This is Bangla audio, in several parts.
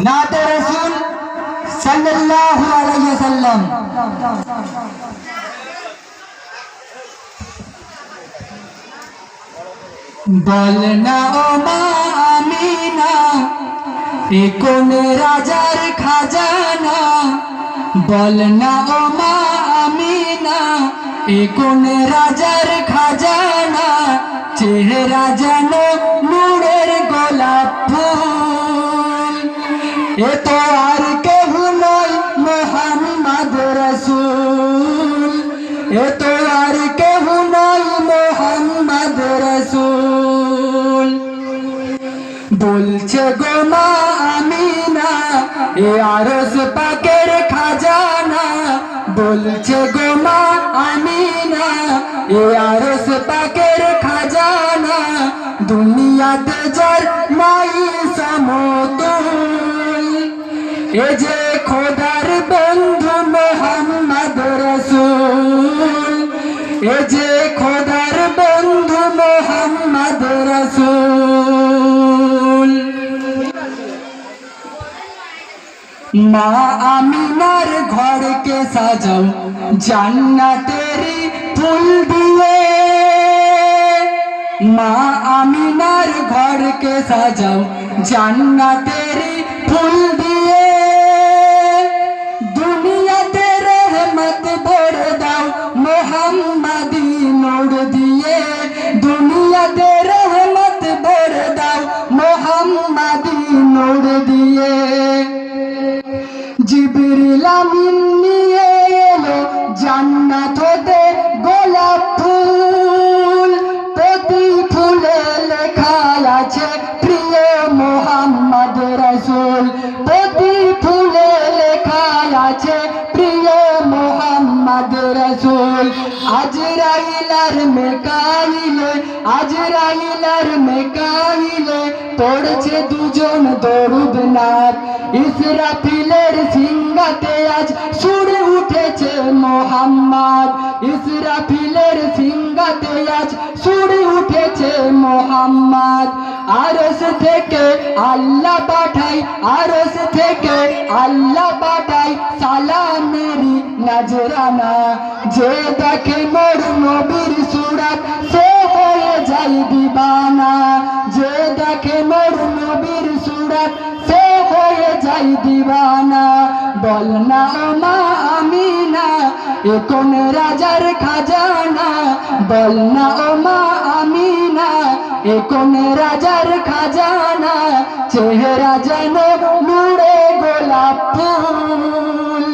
नाते रसूल सल्लल्लाहु अलैहि वसल्लम। বলনা ও মা আমিনা এ কোন রাজার খাজানা, বলনা ও মা আমিনা এ কোন রাজার খাজানা, চেহারা যেন নূরের গোলাপ ফুল। এ তো আর কেহ নয় মুহাম্মদ রাসূল, এ তো আর কেহ নয় মুহাম্মদ রাসূল। বলছে গো মা আমিনা এ আরশ পাকের খাজানা, বলছে গো মা আমিনা এ আরশ পাকের খাজানা, দুনিয়াতে যার নাই সমতুল। এ যে খোদার বন্ধু মুহাম্মদ রাসূল, এ যে খোদার বন্ধু মুহাম্মদ রাসূল। মা আমিনার ঘরকে সাজাও জান্নাতেরি ফুল দিয়ে, মা আমিনার ঘরকে সাজাও জান্নাতেরি ফুল দিয়ে, দুনিয়াতে রহমত ভরে দাও মুহাম্মাদি নূর দিয়ে, দুনিয়াতে রহমত ভরে দাও মুহাম্মাদি নূর দিয়ে। জিবরিল আমিন নিয়ে এলো জান্নাত হতে গোলাপ ফুল, প্রতি ফুলে লেখা আছে প্রিয় মুহাম্মদ রাসূল, প্রতি ফুলে লেখা আছে প্রিয় মুহাম্মদ রাসূল। আজরাইল আর মিকাইলে, আজরাইল আর মিকাইলে পড়ছে দুজন দরুদ নাথ, ইসরাফিলের সিংহাতে আজ সুরে উঠেছে মুহাম্মদ, ইসরাফিলের সিংহাতে আজ সুরে উঠেছে মুহাম্মদ। আরশ থেকে আল্লাহ পাঠাই, আরশ থেকে আল্লাহ পাঠাই সালামেরি নজরানা, যে দেখে মোর নবীর সুরাত সে হয়ে যায় দিবানা, যে দেখে মোর নবীর সুরাত সে হয়ে যায় দিবানা। বলনা ও মা আমিনা এ কোন রাজার খাজানা, বলনা ও মা আমিনা এ কোন রাজার খাজানা, চেহারা যেন নূরে গোলাপ ফুল।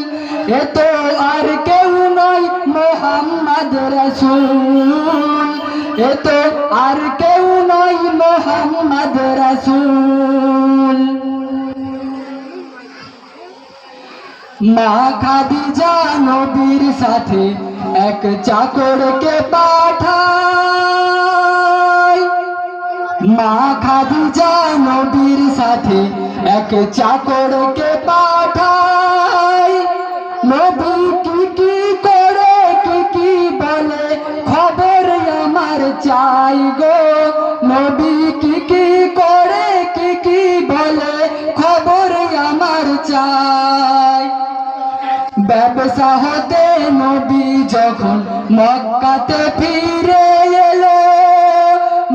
এ তো আর কেউ নয় মুহাম্মদ রাসূল, এ তো আর কেউ নয় মুহাম্মদ রাসূল। মা খাদিজা নবীর সাথে এক চাকরকে পাঠায়, মা খাদিজা নবীর সাথে এক চাকরকে পাঠায়, নবী কি কি করে কি কি বলে খবর আমার চাই গো, নবী কি কি করে কি কি বলে খবর আমার চাই। ব্যবসা হতে নবী যখন মক্কাতে ফিরে এলো,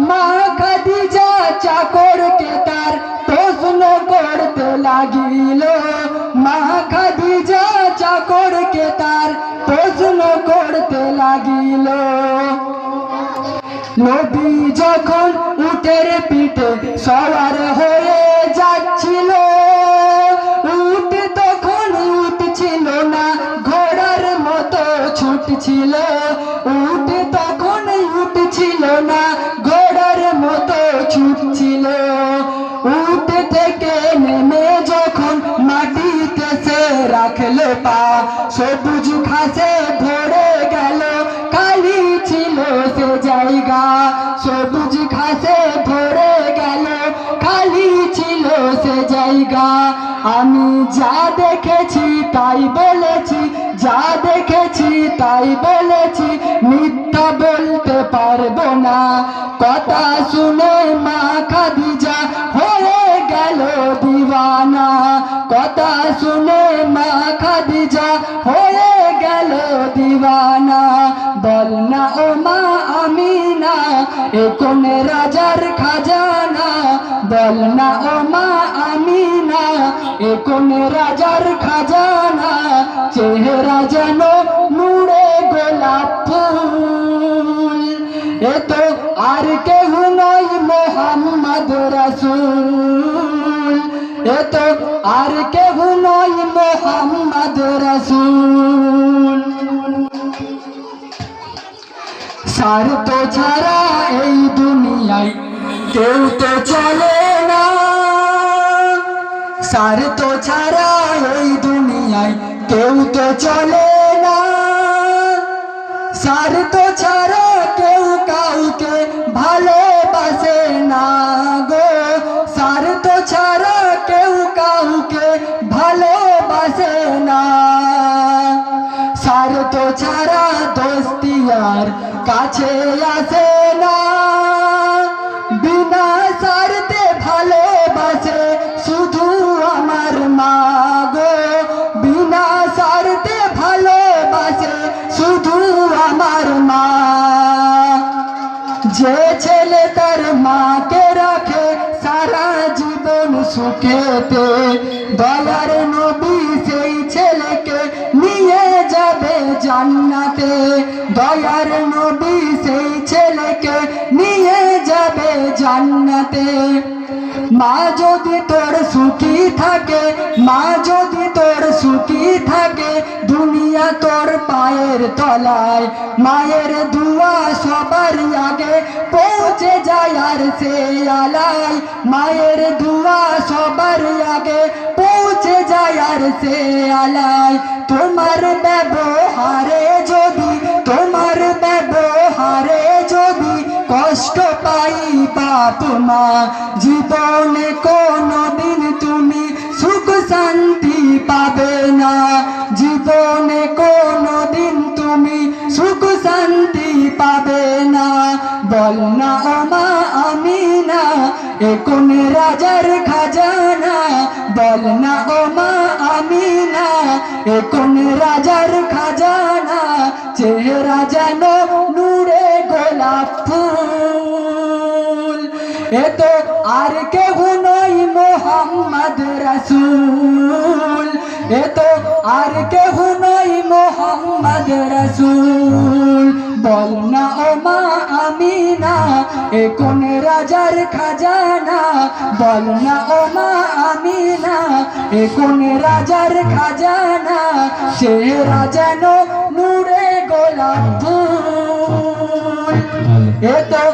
মা খাদিজা চাকরকে তার প্রশ্ন করতে লাগিল, মা খাদিজা চাকরকে তার প্রশ্ন করতে লাগিল। নবী যখন উটের পিঠে সওয়ার হয়ে যাচ্ছিল, উট তখন উট ছিল না ঘোড়ার মতো ছুটছিল, উট তখন উট ছিল না ঘোড়ার মতো ছুটছিল। উট থেকে নেমে যখন মাটিতে সে রাখলো পা, সবুজ ঘাসে ভরে গেল খালি ছিল সে জায়গা, সবুজ ঘাসে ভরে গেল খালি ছিল সে জায়গা। আমি যা দেখেছি তাই বলেছি, যা দেখেছি তাই বলেছি, মিথ্যা বলতে পারবো না। কথা শুনে মা খাদিজা হয়ে কোন রাজার খাজানা বল না ও মা আমিনা, এ কোন রাজার খাজানা চেহারা যেন নূরে গোলাপ ফুল। এ তো আর কেহ নয় মোহাম্মদ রাসূল, এ তো আর কেহ নয় মোহাম্মদ রাসূল। স্বার্থ ছাড়া এই দুনিয়ায় কেউ তো চলে না, স্বার্থ ছাড়া এই দুনিয়ায় কেউ তো চলে না, স্বার্থ ছাড়া কেউ কাউকে ভালোবাসে না গো, স্বার্থ ছাড়া কেউ কাউকে ভালোবাসে না, স্বার্থ ছাড়া দোস্তি আর কাছে আসে না, বিনা স্বার্থে ভালোবাসে শুধু আমার মা গো, বিনা স্বার্থে ভালোবাসে শুধু আমার মা। যে ছেলে তার মাকে রাখে সারা জীবন সুখেতে, দয়ার নবী সেই ছেলেকে নিয়ে যাবে জান্নাতে, দয়ার নবী সেই ছেলেকে নিয়ে যাবে জান্নাতে। মা যদি তোর সুখী থাকে, মা যদি তোর সুখী থাকে, দুনিয়া তোর পায়ের তলায়, মায়ের দুয়া সবার আগে পৌঁছে যায় আর সে আলায়, মায়ের দুয়া সবার আগে পৌঁছে যায় আর সে আলায়। তোমার ব্যবহারে যদি, তোমার ব্যবহারে যদি কষ্ট পাই বাপ মা, জীবনে কোনদিন তুমি সুখ শান্তি পাবে না, জীবনে কোনদিন তুমি সুখ শান্তি পাবে না। বল না ও মা আমিনা, এ কোন রাজার খাজানা, বল না ও মা আমিনা, এ কোন রাজার খাজানা চেহারা যেন নূরে গোলাপ ফুল। এ তো আর কেহ নয় মোহাম্মদ রাসূল, এ তো আর কেহ নয় মোহাম্মদ রাসূল। বল না ও মা আমিনা, এ কোন রাজার খাজানা, বল না ও মা আমিনা, এ কোন রাজার খাজানা চেহারা যেন নূরে গোলাপ ফুল। এ তো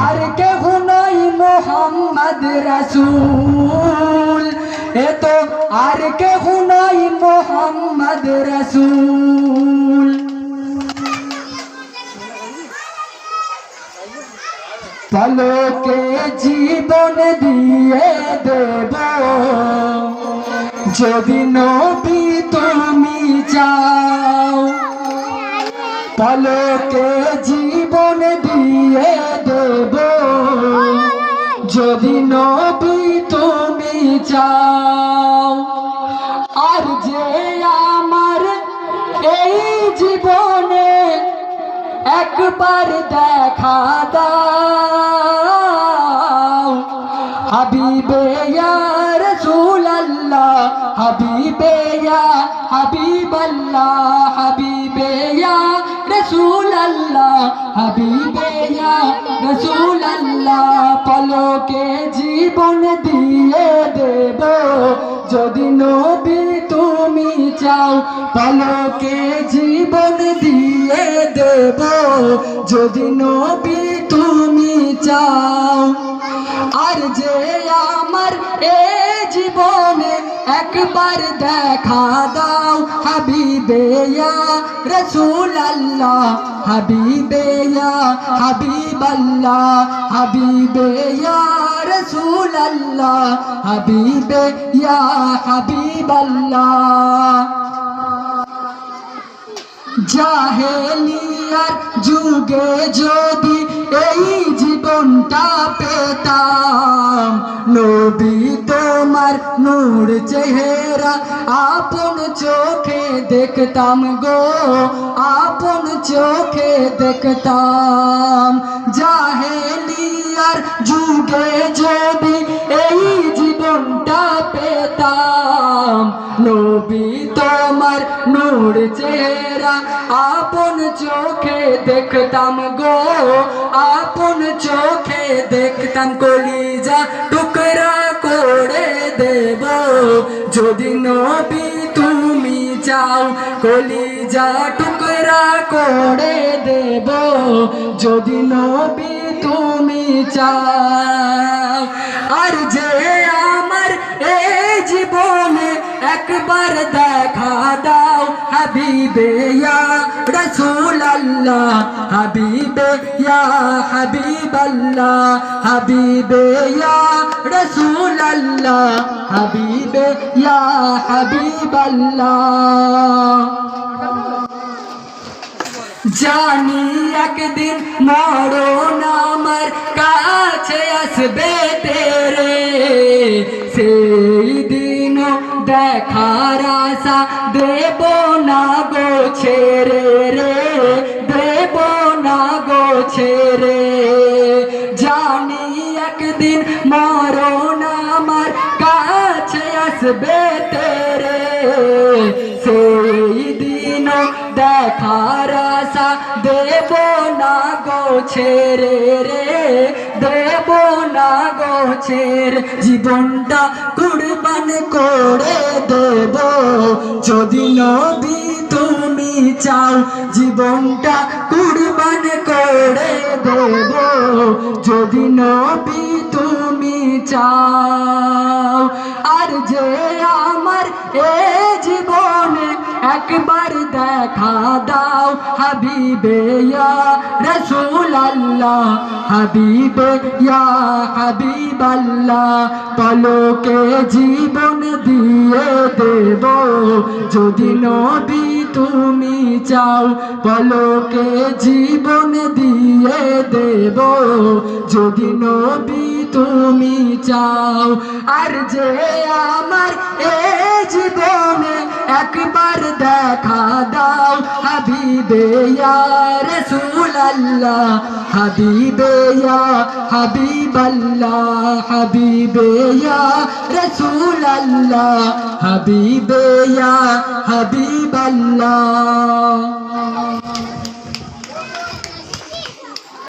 আর কেহ নয় মোহাম্মদ রাসূল, এ তো আর কেহ নয় মোহাম্মদ রাসূল। পলকে জীবন দিয়ে দেব যদি নবী তুমি চাও, পলকে জীবন দিয়ে দেব যদি নবী তুমি চাও। আর যে আমার এই জীবনে একবার দেখা দাও, হাবিবে ইয়া রাসূলুল্লাহ, হাবিবে ইয়া হাবিবাল্লাহ, হাবিবে ইয়া রাসূলুল্লাহ, হাবিবে ইয়া রাসূলুল্লাহ। পলকে জীবন দিয়ে দেব যদি নবী তুমি চাও, পলকে জীবন দিয়ে দেব যদি নবী তুমি চাও। আর যে আমার এ জীবনে একবার দেখা দাও, হাবিবে ইয়া রাসূলুল্লাহ, হাবিবে ইয়া হাবিবাল্লাহ, হাবিবে ইয়া রাসূলুল্লাহ, হাবিবে ইয়া হাবিবাল্লাহ। জাহেলিয়ার যুগে যদি এই জীবনটা পেতাম, নবী তোমার নূর চেহারা আপন চোখে দেখতাম গো, আপন চোখে দেখতাম। জাহেলিয়া দুনিয়ার যুগে যদি এই জীবনটা পেতাম, নবী তোমার নূর চেহারা আপন চোখে দেখতাম গো, আপন চোখে দেখতাম। কলিজা টুকরা করে দেব যদি নবী তুমি চাও, কলিজা টুকরা করে দেব যদি নবী তুমি চাও। আর যে আমার এই জীবনে একবার দেখা দাও, হাবিবে ইয়া রাসূলুল্লাহ, হাবিবে ইয়া হাবিবাল্লাহ, হাবিবে ইয়া রাসূলুল্লাহ, হাবিবে ইয়া হাবিবাল্লাহ। জানি একদিন মরণ আমার কাছে আসবে তেরে, সেই দিন দেখার আশা দেব না গো ছেড়ে রে, দেব না গো ছেড়ে। জানি একদিন মরণ আমার কাছে আসবে তেরে, সেই দিন দেখার আশা দেব না গো ছেড়ে রে, দেব না গো ছেড়ে। জীবনটা কুরবান করে দেব যদি নবী তুমি চাও, জীবনটা কুরবান করে দেব যদি নবী তুমি চাও। আর যে আমার এ জীবনে একবার দেখা দাও, হাবিবে ইয়া রাসূলুল্লাহ, হাবিবে ইয়া হাবিবাল্লাহ, পলকে জীবন দিয়ে দেব যদি নবী তুমি চাও, পলকে জীবন দিয়ে দেব যদি নবী তুমি চাও। আর যে আমার এই জীবনে একবার দেখা দাও, হাবিবে ইয়া রাসূলুল্লাহ, হাবিবে ইয়া হাবিবাল্লাহ, হাবিবে ইয়া রাসূলুল্লাহ, হাবিবে ইয়া হাবিবাল্লাহ।